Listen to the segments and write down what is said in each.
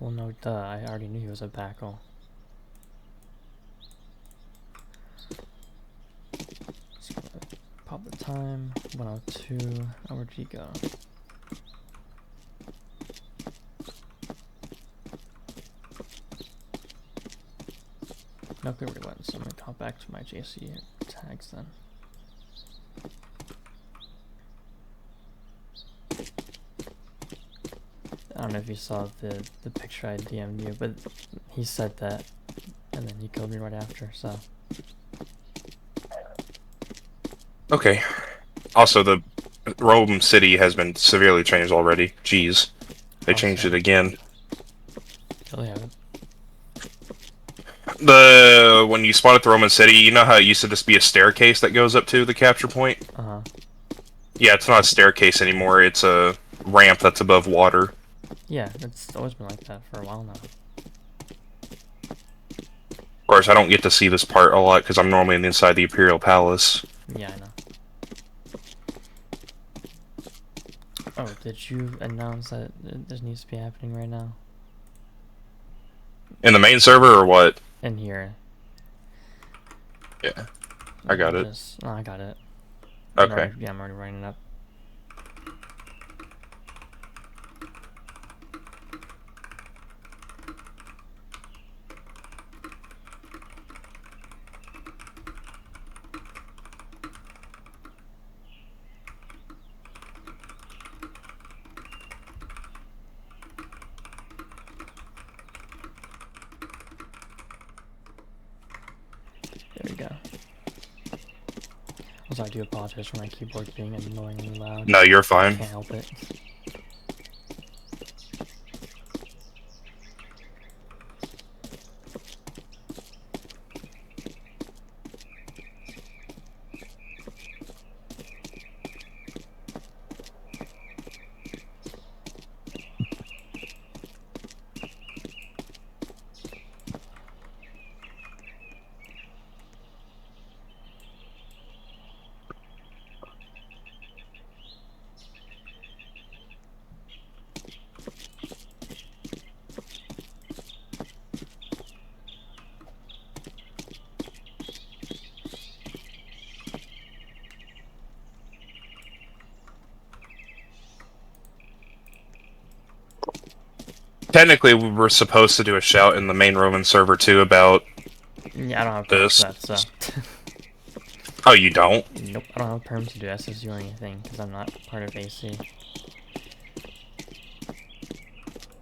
Well, no, duh. I already knew he was a backle. Just gonna pop the time. 102. Oh, where'd he go? No clue where he went, so I'm gonna hop back to my JC tags then. I don't know if you saw the picture I DM'd you, but he said that, and then he killed me right after, so. Okay. Also, the Rome city has been severely changed already. Jeez. They How changed it so? again. Really haven't. When you spawn at the Roman city, you know how it used to just be a staircase that goes up to the capture point? Uh-huh. Yeah, it's not a staircase anymore. It's a ramp that's above water. Yeah, it's always been like that for a while now. Of course, I don't get to see this part a lot because I'm normally inside the Imperial Palace. Yeah, I know. Oh, did you announce that this needs to be happening right now? In the main server or what? In here. Yeah, I Let got me it. just... No, I got it. Okay. I'm already writing it up. There we go. Also, I do apologize for my keyboard being annoyingly loud. No, you're I fine. can't help it. Technically, we were supposed to do a shout in the main Roman server too about Yeah, I don't have perms for this. that, so... Oh, you don't? Nope, I don't have perms to do SSU or anything, because I'm not part of AC.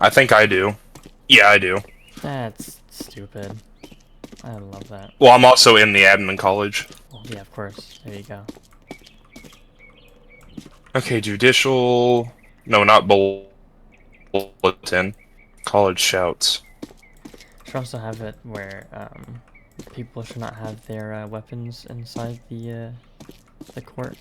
I think I do. Yeah, I do. That's stupid. I love that. Well, I'm also in the admin college. Well, yeah, of course. There you go. Okay, judicial. No, not bulletin. College shouts. Should also have it where people should not have their weapons inside the court.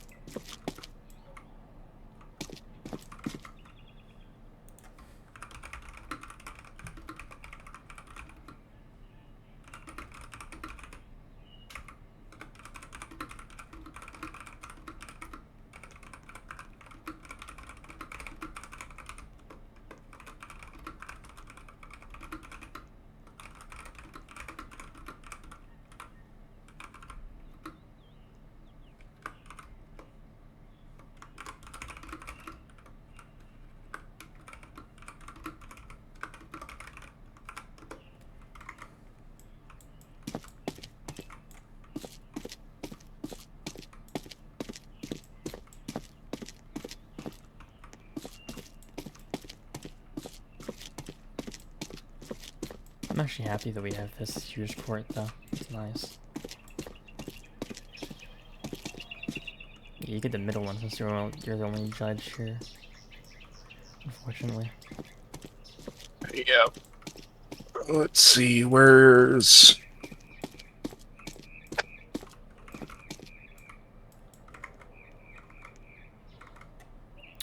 I'm actually happy that we have this huge court, though. It's nice. Yeah, you get the middle one since you're the only judge here. Unfortunately. Yeah. Let's see, where's...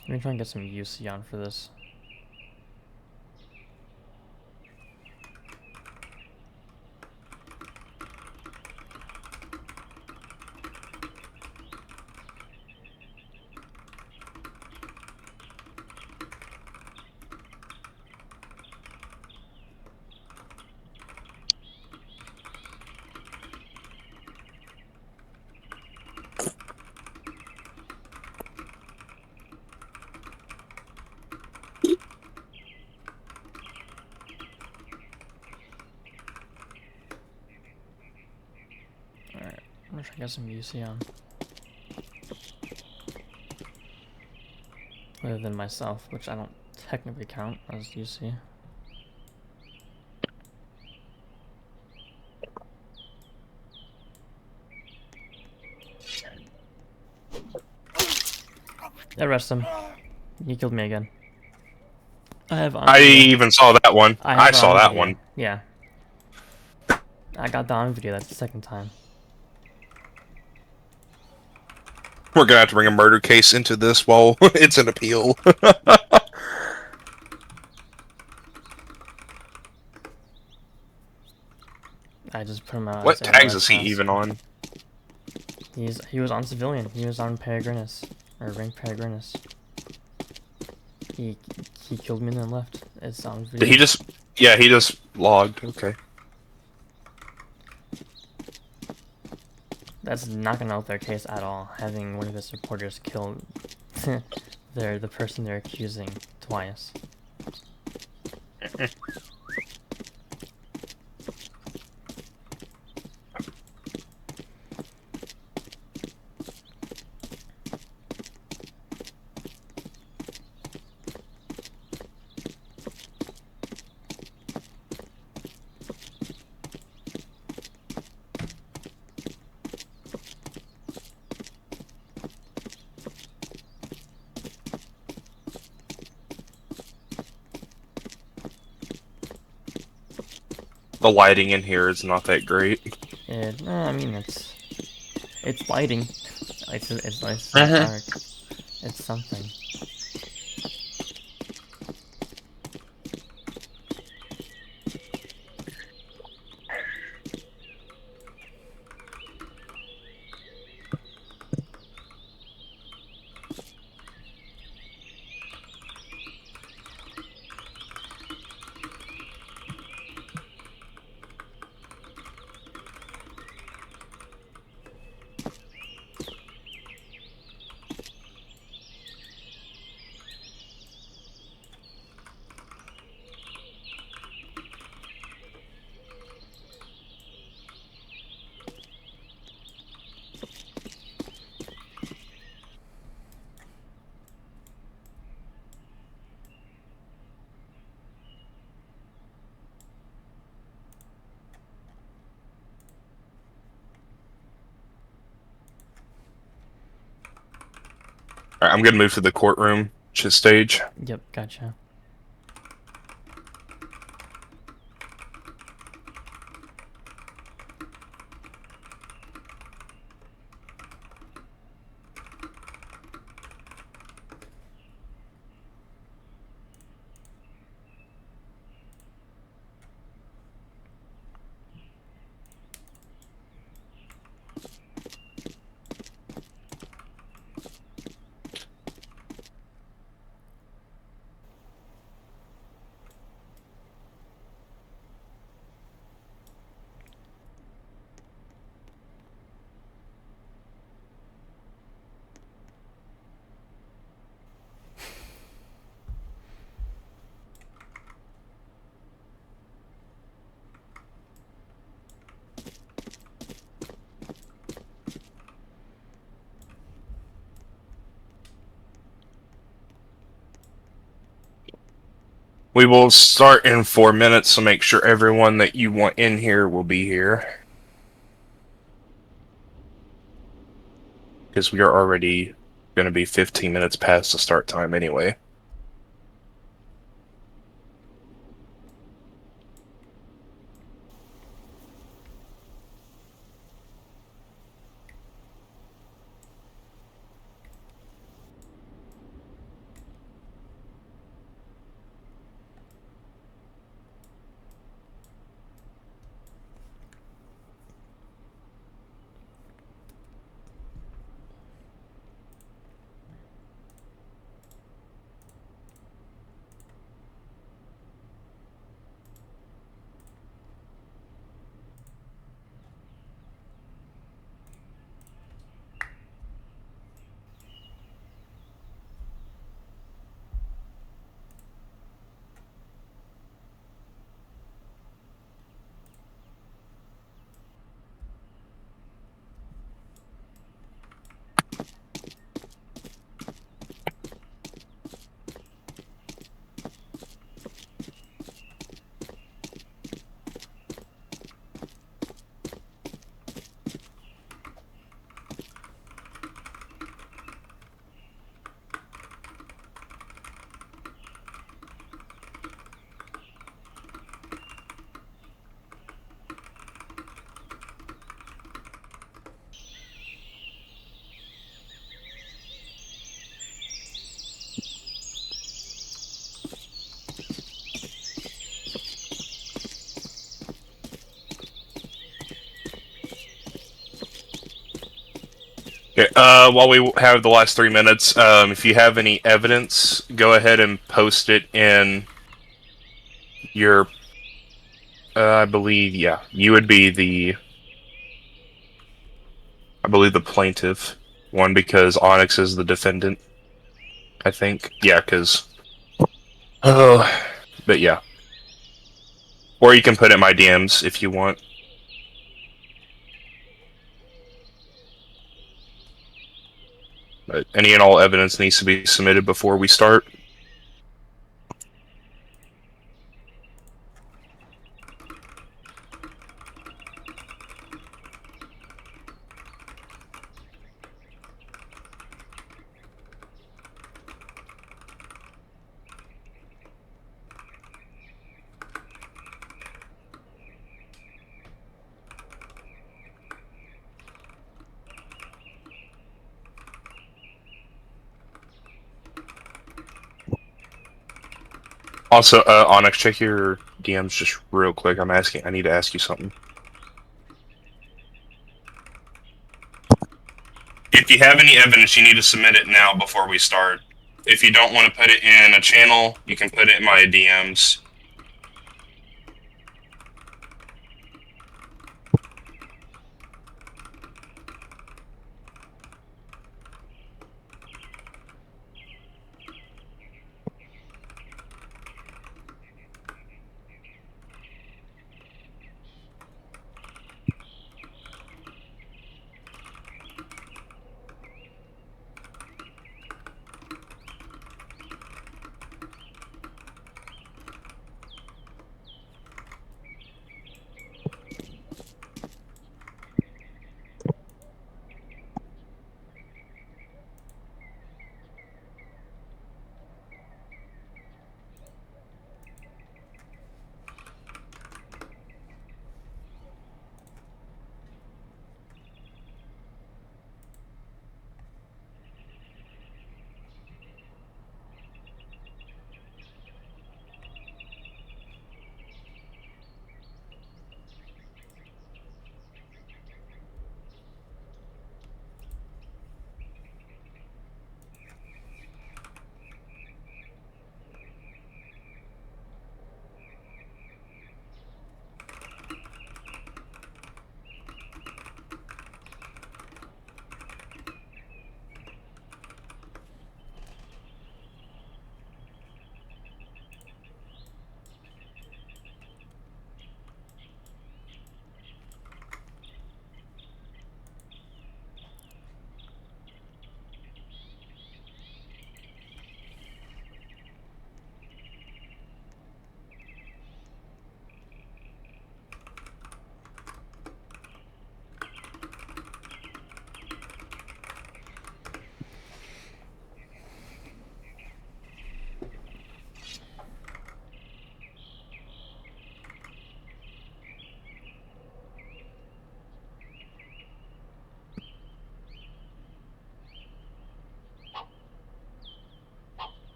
I'm gonna try and get some UC on for this. wish I got some UC on. Other than myself, which I don't technically count as UC. Arrest him. He killed me again. I have on I video. even saw that one. I I have it saw on that video. one. Yeah. I got that on video. That's the second time. We're gonna have to bring a murder case into this while it's an appeal. I just put him out What as tags LS is he last. even on? He was on civilian. He was on Peregrinus, or rank Peregrinus. He killed me and then left. It's on video. Did he just? Yeah, he just logged. Okay. That's not gonna help their case at all. Having one of his supporters kill the person they're accusing twice. The lighting in here is not that great. I mean it's lighting. It's nice and dark. It's something. Alright, I'm gonna move to the courtroom stage. Yep, gotcha. We will start in 4 minutes, so make sure everyone that you want in here will be here. Because we are already going to be 15 minutes past the start time anyway. Okay, while we have the last 3 minutes, if you have any evidence, go ahead and post it in your. I believe, yeah, you would be I believe the plaintiff one because Onyx is the defendant. I think, yeah, because. Oh, but yeah, or you can put it in my DMs if you want. But any and all evidence needs to be submitted before we start. Also, Onyx, check your DMs just real quick. I need to ask you something. If you have any evidence, you need to submit it now before we start. If you don't want to put it in a channel, you can put it in my DMs.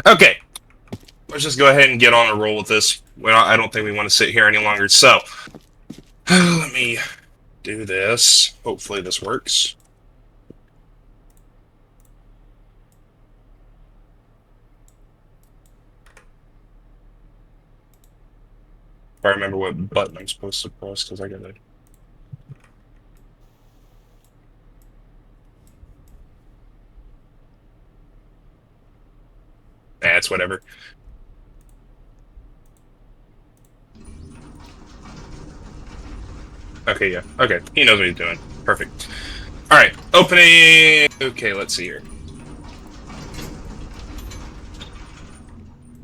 Okay, let's just go ahead and get on a roll with this. I don't think we want to sit here any longer. So, let me do this. Hopefully this works. If I remember what button I'm supposed to press, because I gotta. Nah, it's whatever. Okay, yeah. Okay, he knows what he's doing. Perfect. All right, opening. Okay, let's see here.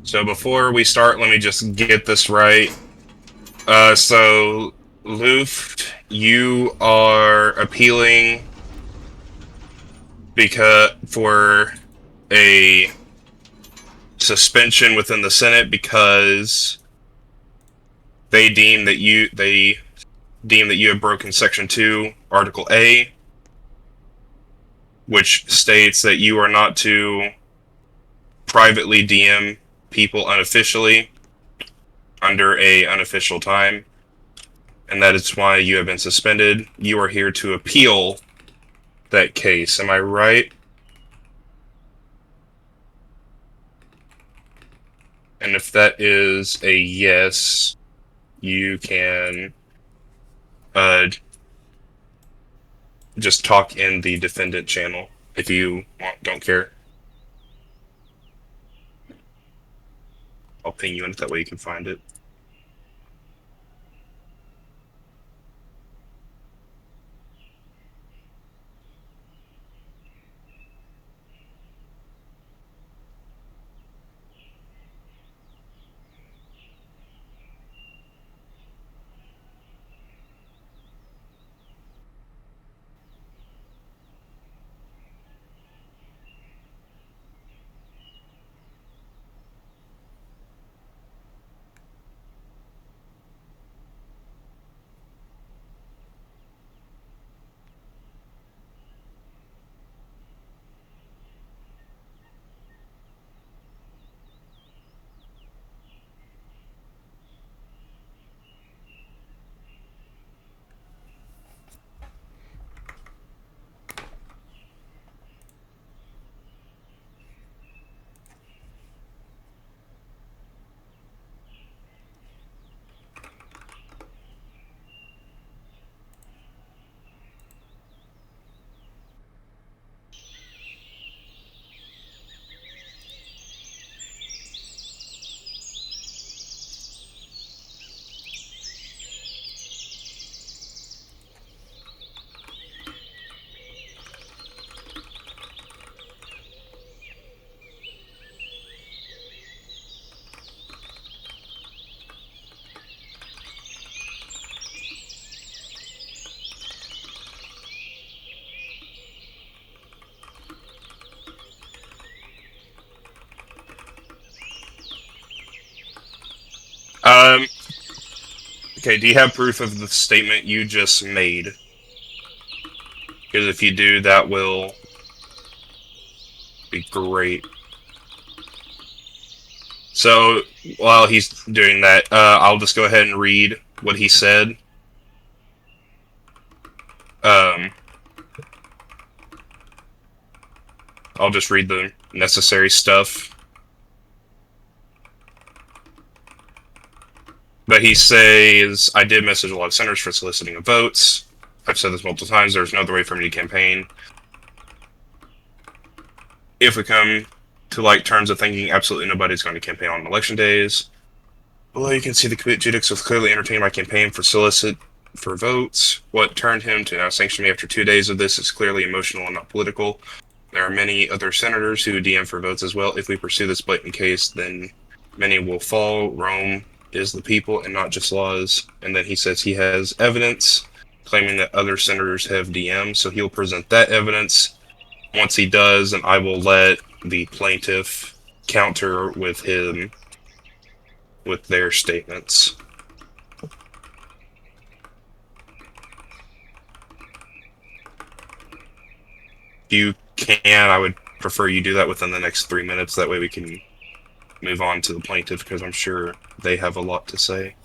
So before we start, let me just get this right. So Luft, you are appealing because for a suspension within the Senate because they deem that you have broken Section 2, Article A, which states that you are not to privately DM people unofficially under a unofficial time, and that is why you have been suspended. You are here to appeal that case. Am I right? And if that is a yes, you can uh, just talk in the defendant channel if you don't care. I'll ping you in it, that way you can find it. Um, okay, do you have proof of the statement you just made? Because if you do, that will be great. So while he's doing that, I'll just go ahead and read what he said. Um, I'll just read the necessary stuff. But he says, I did message a lot of senators for soliciting of votes. I've said this multiple times. There's no other way for me to campaign. If we come to like terms of thinking absolutely nobody's going to campaign on election days. Well, you can see the Judix was clearly entertaining my campaign for solicit for votes. What turned him to now sanction me after 2 days of this is clearly emotional and not political. There are many other senators who DM for votes as well. If we pursue this blatant case, then many will fall. Rome is the people and not just laws. And then he says he has evidence claiming that other senators have DM, so he'll present that evidence. Once he does, and I will let the plaintiff counter with him with their statements. If you can, I would prefer you do that within the next 3 minutes. That way we can move on to the plaintiff, because I'm sure they have a lot to say.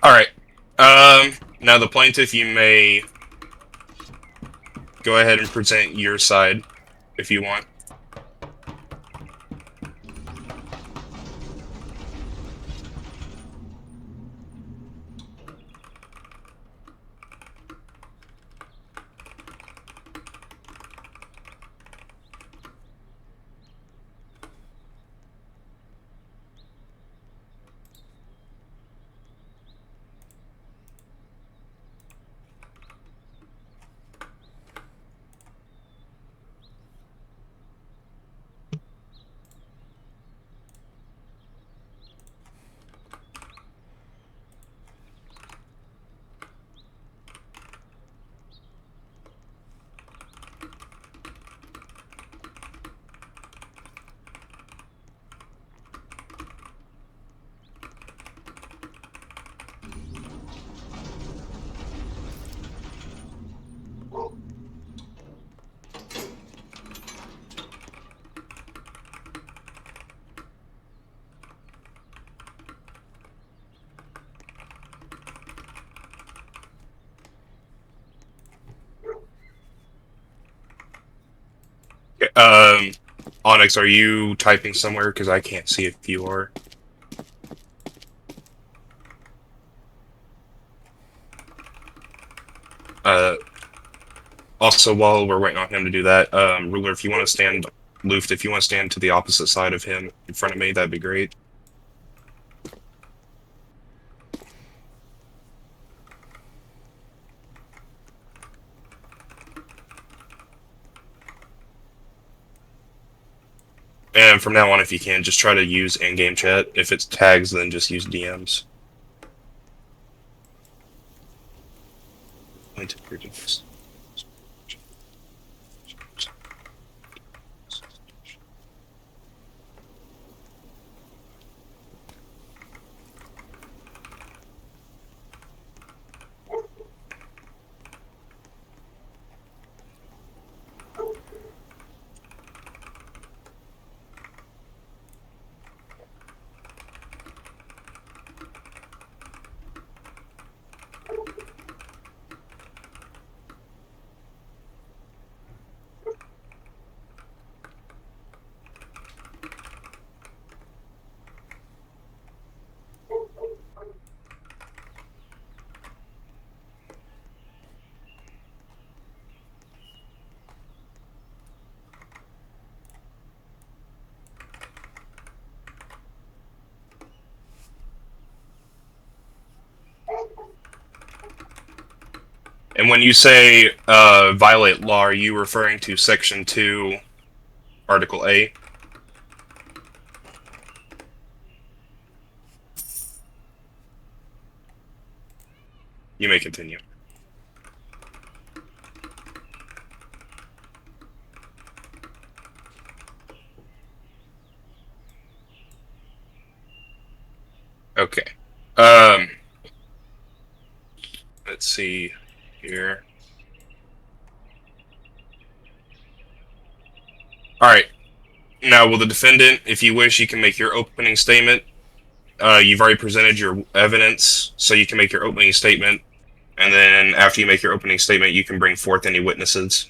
All right. Now the plaintiff, you may go ahead and present your side if you want. Okay, Onyx, are you typing somewhere? Because I can't see if you are. Uh, Also, while we're waiting on him to do that, Ruler, if you want to stand, Luft, if you want to stand to the opposite side of him in front of me, that'd be great. And from now on, if you can, just try to use in-game chat. If it's tags, then just use DMs. And when you say violate law, are you referring to Section 2, Article A? You may continue. Okay. Let's see here. All right. Now, will the defendant, if you wish, you can make your opening statement. You've already presented your evidence, so you can make your opening statement. And then after you make your opening statement, you can bring forth any witnesses.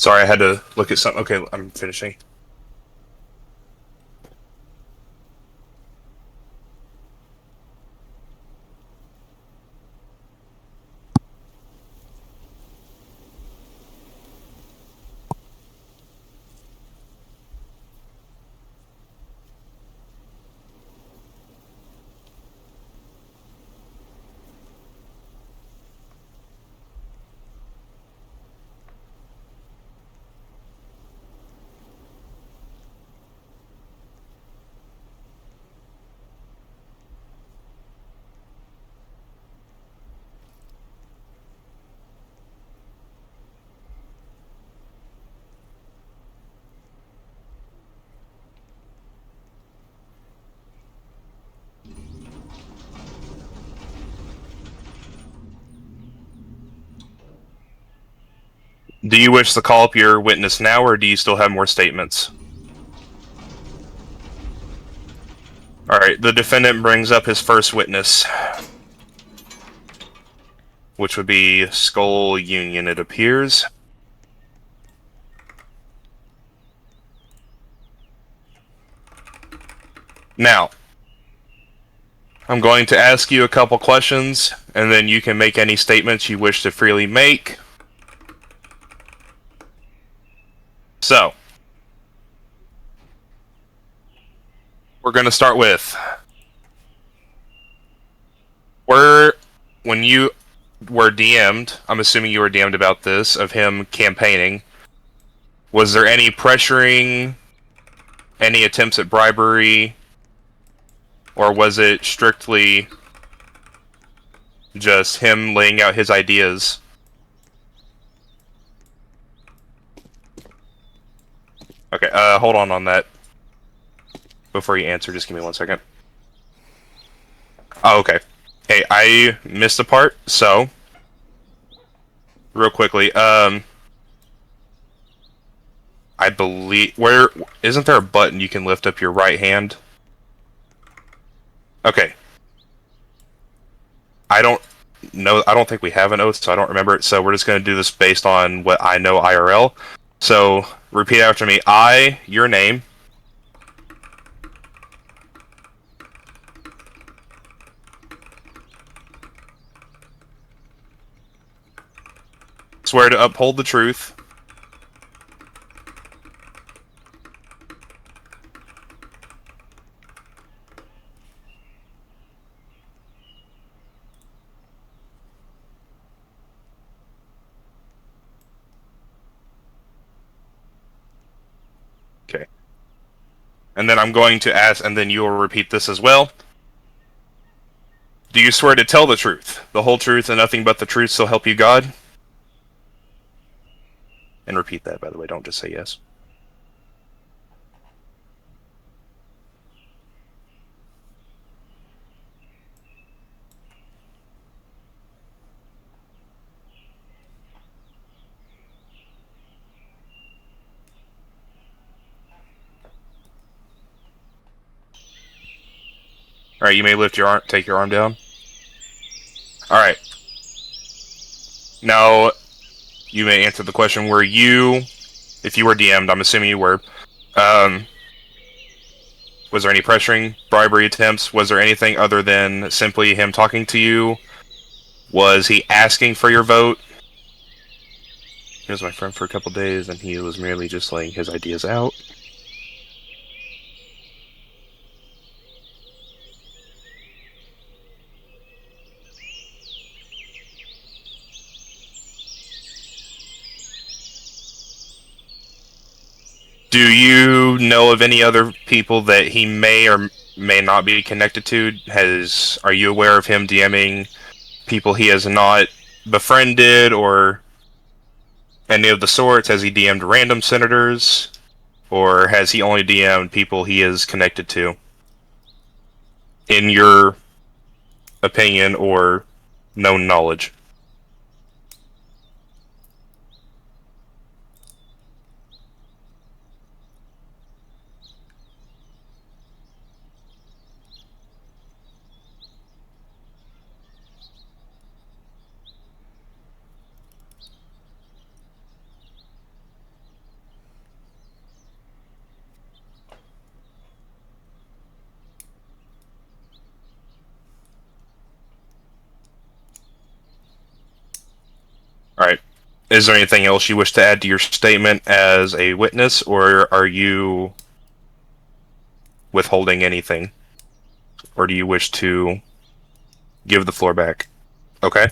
Sorry, I had to look at something. Okay, I'm finishing. Do you wish to call up your witness now, or do you still have more statements? Alright, the defendant brings up his first witness, which would be Skull Union, it appears. Now, I'm going to ask you a couple questions, and then you can make any statements you wish to freely make. So, we're going to start with, when you were DM'd, I'm assuming you were DM'd about this, of him campaigning, was there any pressuring, any attempts at bribery, or was it strictly just him laying out his ideas? Okay, hold on that. Before you answer, just give me 1 second. Oh, okay. Hey, I missed a part, so real quickly, I believe isn't there a button you can lift up your right hand? Okay. I don't think we have an oath, so I don't remember it, so we're just gonna do this based on what I know IRL. So repeat after me. I, your name. Swear to uphold the truth. Okay. And then I'm going to ask, and then you will repeat this as well. Do you swear to tell the truth, the whole truth, and nothing but the truth, so help you God? And repeat that, by the way, don't just say yes. Alright, you may lift your arm, take your arm down. Alright. Now, you may answer the question, were you, if you were DM'd, I'm assuming you were, was there any pressuring, bribery attempts? Was there anything other than simply him talking to you? Was he asking for your vote? He was my friend for a couple days, and he was merely just laying his ideas out. Do you know of any other people that he may or may not be connected to? Are you aware of him DMing people he has not befriended or any of the sorts? Has he DM'd random senators? Or has he only DM'd people he is connected to? In your opinion or known knowledge? Is there anything else you wish to add to your statement as a witness, or are you withholding anything? Or do you wish to give the floor back? Okay.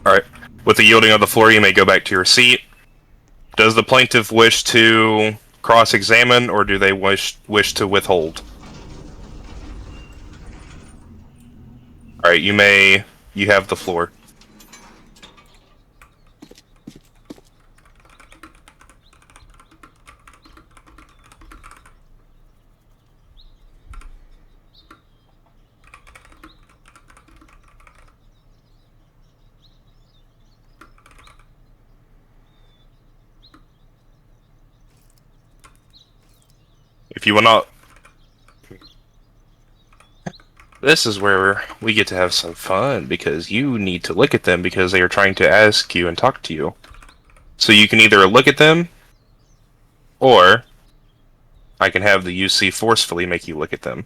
Alright. With the yielding of the floor, you may go back to your seat. Does the plaintiff wish to cross-examine, or do they wish to withhold? Alright, you have the floor. If you will not... This is where we get to have some fun, because you need to look at them because they are trying to ask you and talk to you. So you can either look at them, or I can have the UC forcefully make you look at them.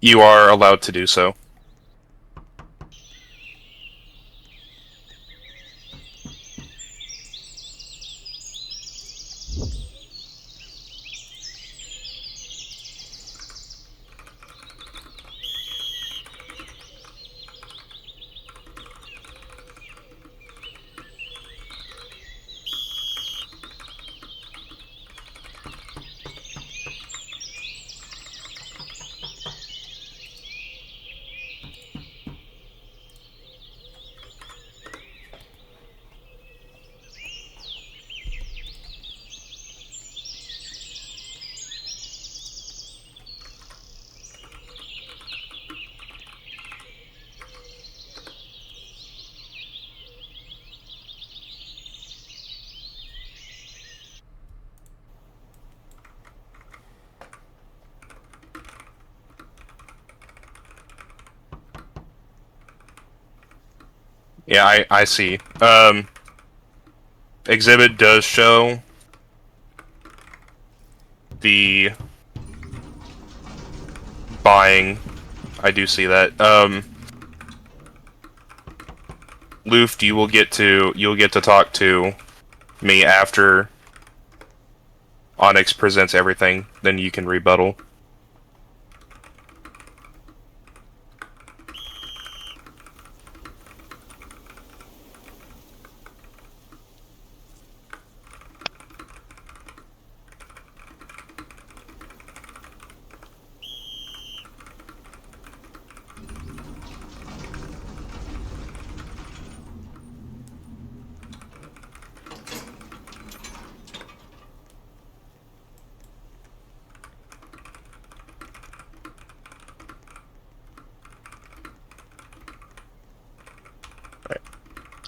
You are allowed to do so. Yeah, I see. Exhibit does show the buying. I do see that. Luft, you'll get to talk to me after Onyx presents everything. Then you can rebuttal.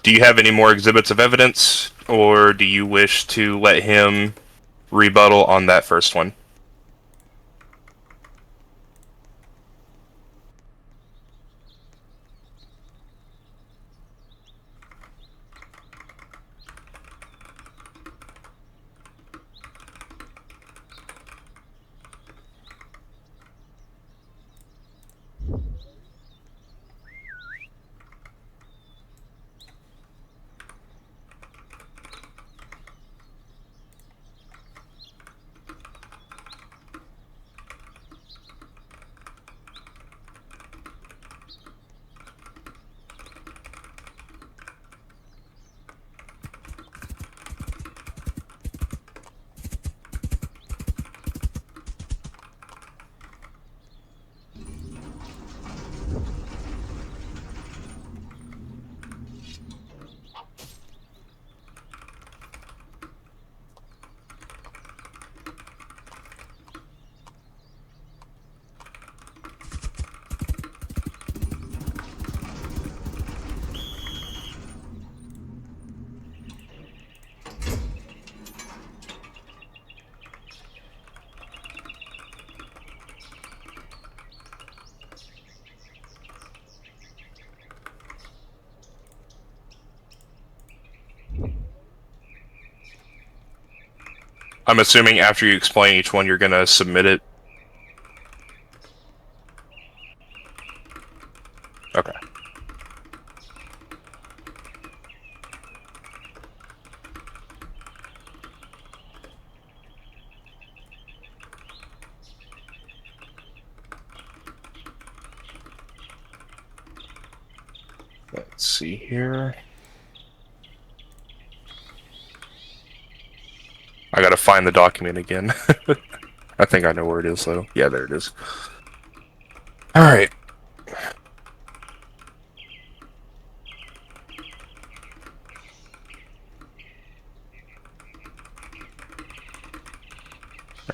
Do you have any more exhibits of evidence, or do you wish to let him rebuttal on that first one? I'm assuming after you explain each one, you're gonna submit it. Okay. Let's see here. I gotta find the document again. I think I know where it is, though. Yeah, there it is. Alright.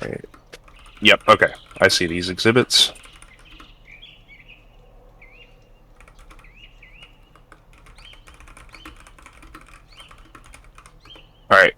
Alright. Yep, okay. I see these exhibits. Alright.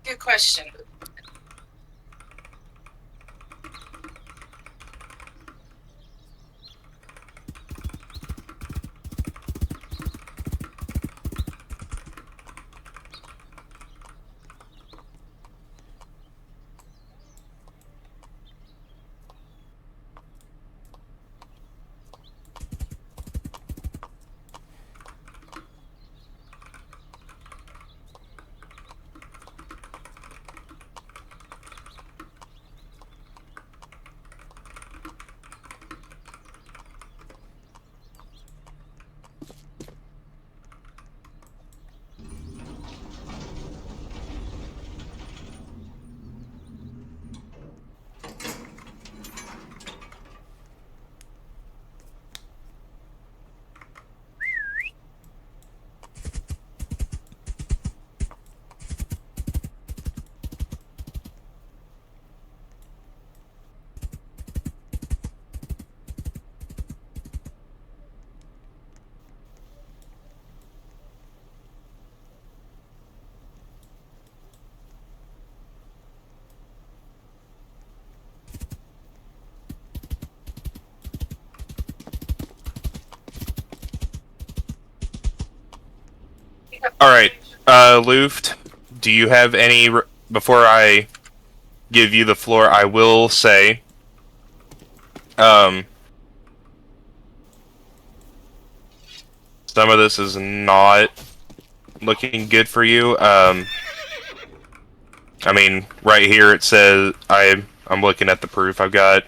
Good question. Alright, Luft, do you have any... Before I give you the floor, I will say... some of this is not looking good for you. I mean, right here it says... I'm looking at the proof. I've got...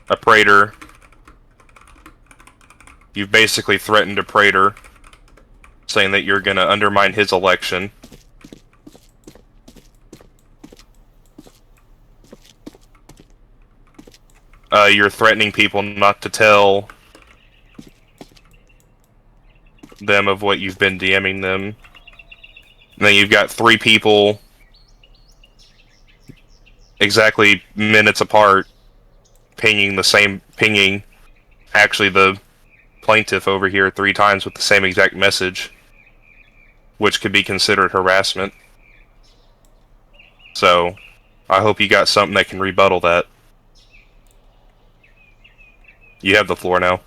a Praetor. You've basically threatened a Praetor, saying that you're going to undermine his election. You're threatening people not to tell them of what you've been DMing them. And then you've got 3 people exactly minutes apart pinging actually the plaintiff over here 3 times with the same exact message, which could be considered harassment. So, I hope you got something that can rebuttal that. You have the floor now.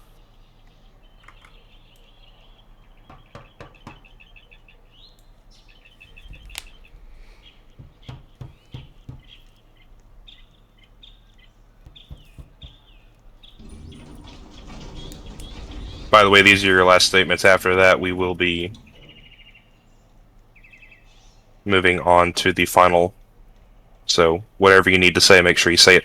By the way, these are your last statements. After that, we will be moving on to the final. So, whatever you need to say, make sure you say it.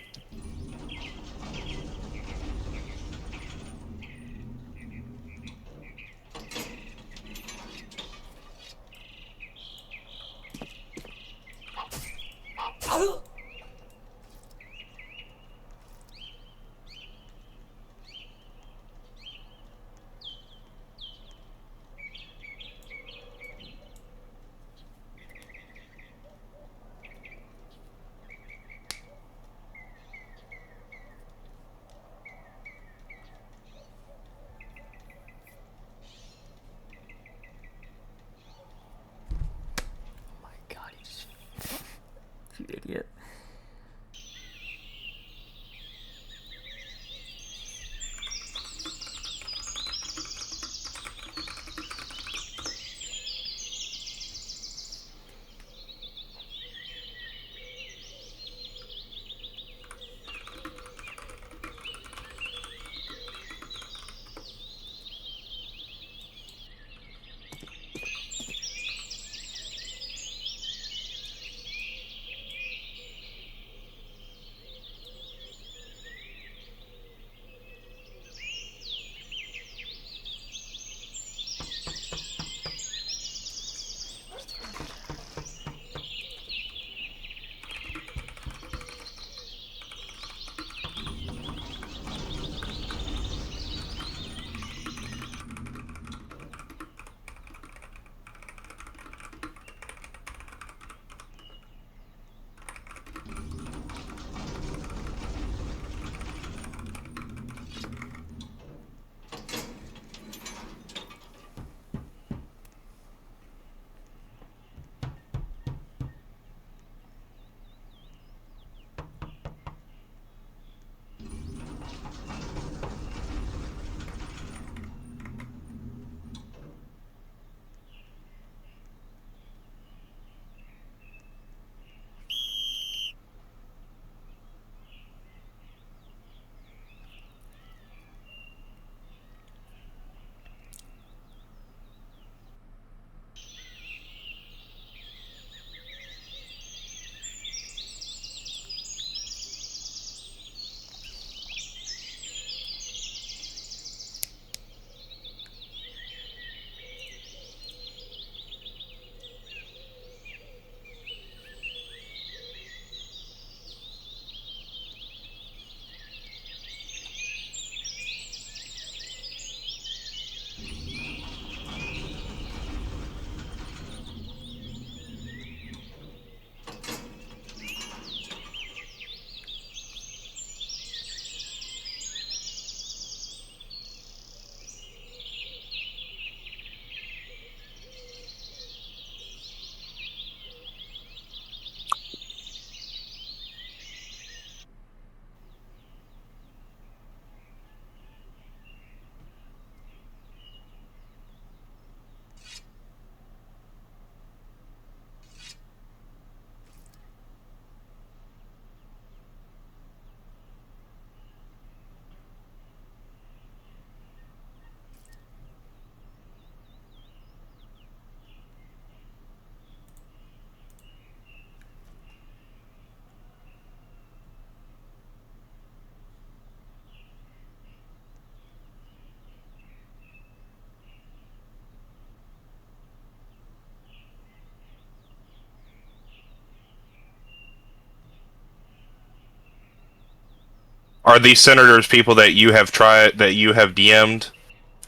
Are these senators people that you have DM'd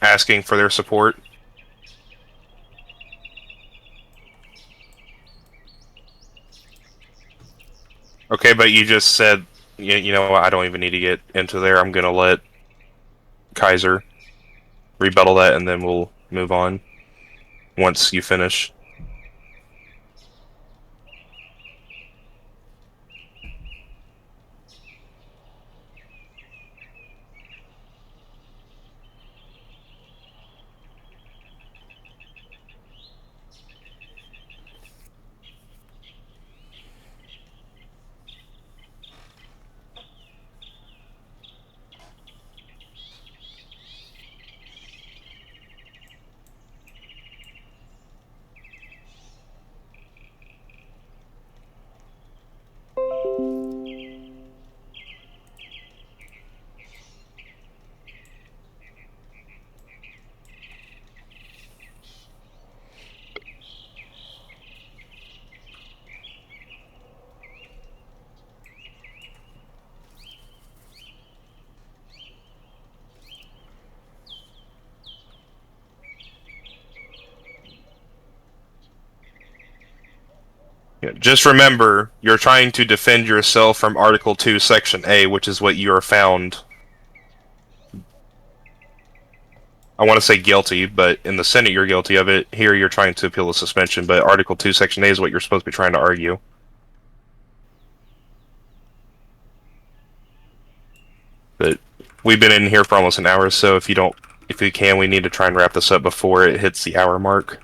asking for their support? Okay, but you just said, you know what, I don't even need to get into there. I'm gonna let Kaiser rebuttal that, and then we'll move on once you finish. Yeah, just remember, you're trying to defend yourself from Article 2, Section A, which is what you are found. I want to say guilty, but in the Senate you're guilty of it. Here you're trying to appeal the suspension, but Article 2, Section A is what you're supposed to be trying to argue. But we've been in here for almost an hour, so if we can, we need to try and wrap this up before it hits the hour mark.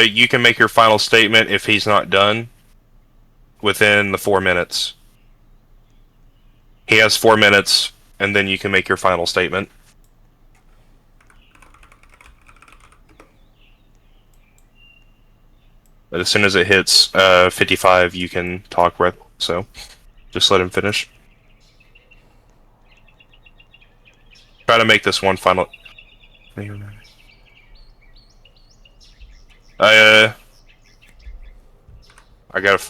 You can make your final statement if he's not done within the 4 minutes. He has 4 minutes, and then you can make your final statement. But as soon as it hits 55, you can talk, so just let him finish. Try to make this one final...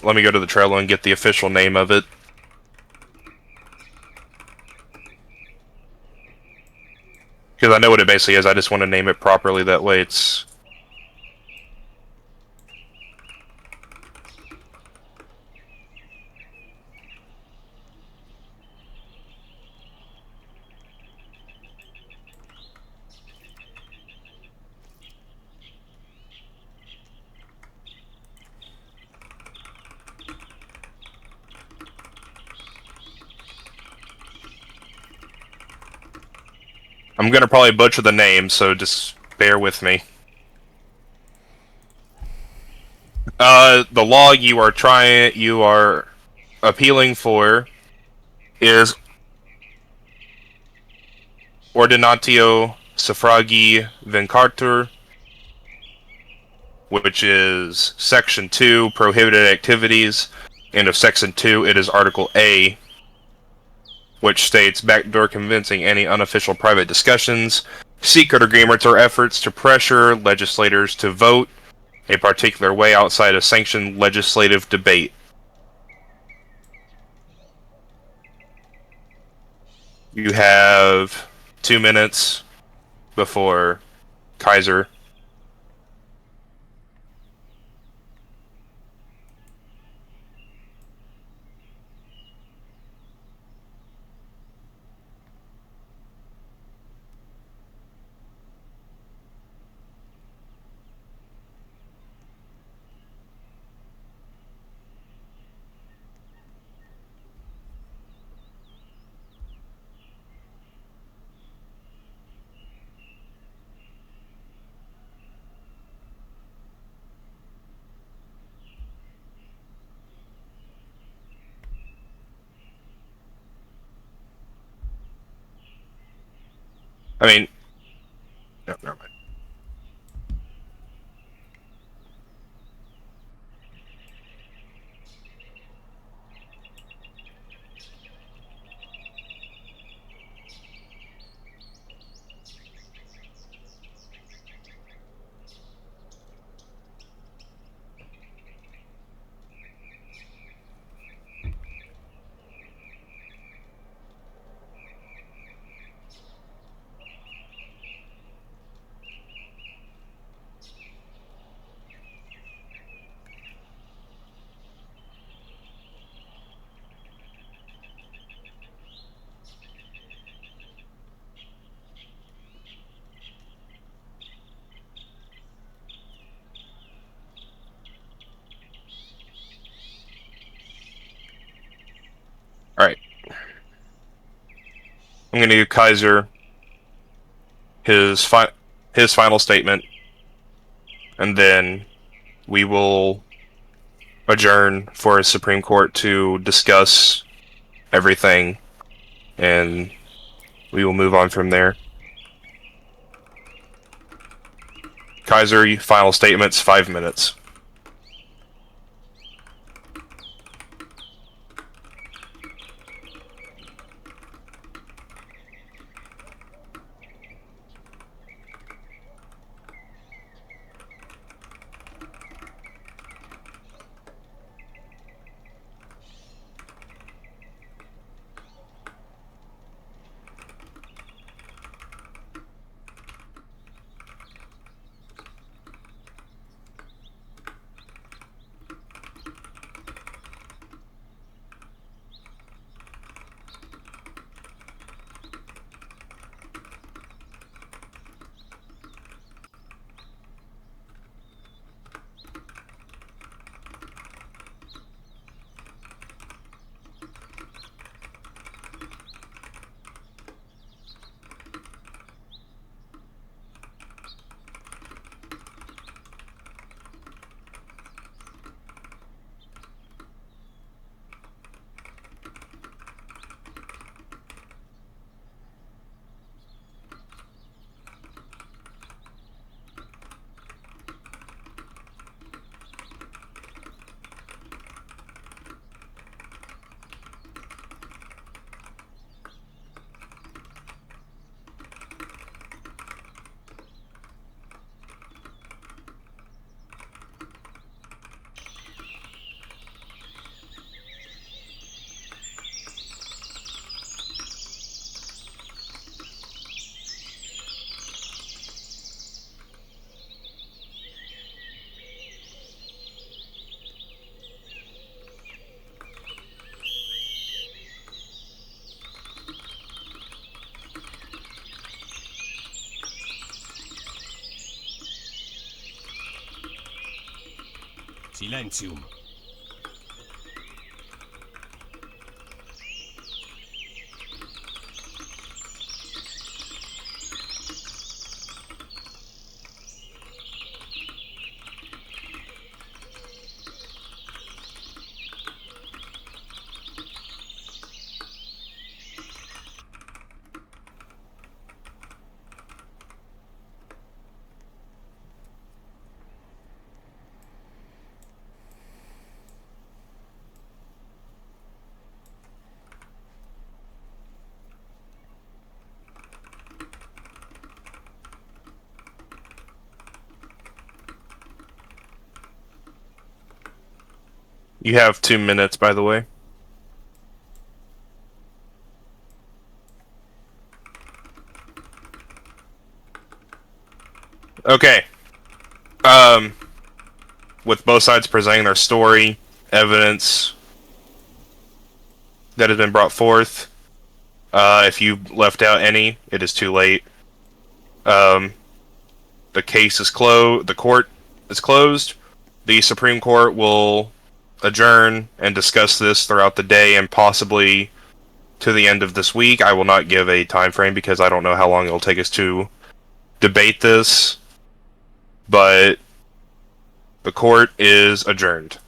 let me go to the Trello and get the official name of it. Because I know what it basically is, I just want to name it properly, that way it's... I'm gonna probably butcher the name, so just bear with me. The law you are appealing for is Ordinatio Suffragii Vincatur, which is Section 2, Prohibited Activities, and of Section 2 it is Article A, which states backdoor convincing any unofficial private discussions, secret agreements, or efforts to pressure legislators to vote a particular way outside of sanctioned legislative debate. You have 2 minutes before Kaiser. I mean, no, never mind. I'm going to give Kaiser his final statement, and then we will adjourn for a Supreme Court to discuss everything, and we will move on from there. Kaiser, final statements, 5 minutes. Silentium. You have 2 minutes, by the way. Okay. With both sides presenting their story, evidence that has been brought forth, if you left out any, it is too late. The case is closed. The court is closed. The Supreme Court will adjourn and discuss this throughout the day and possibly to the end of this week. I will not give a time frame because I don't know how long it will take us to debate this, but the court is adjourned.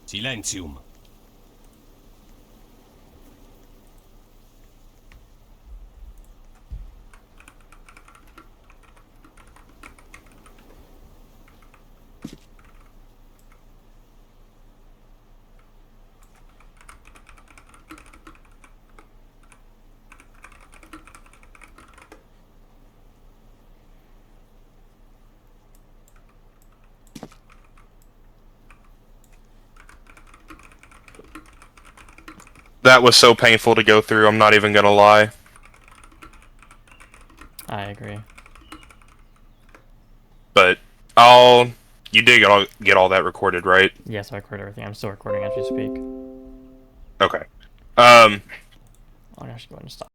Silentium. That was so painful to go through, I'm not even gonna lie. I agree. But you did get all that recorded, right? Yes, I recorded everything. I'm still recording as we speak. Okay. I'm actually going to stop.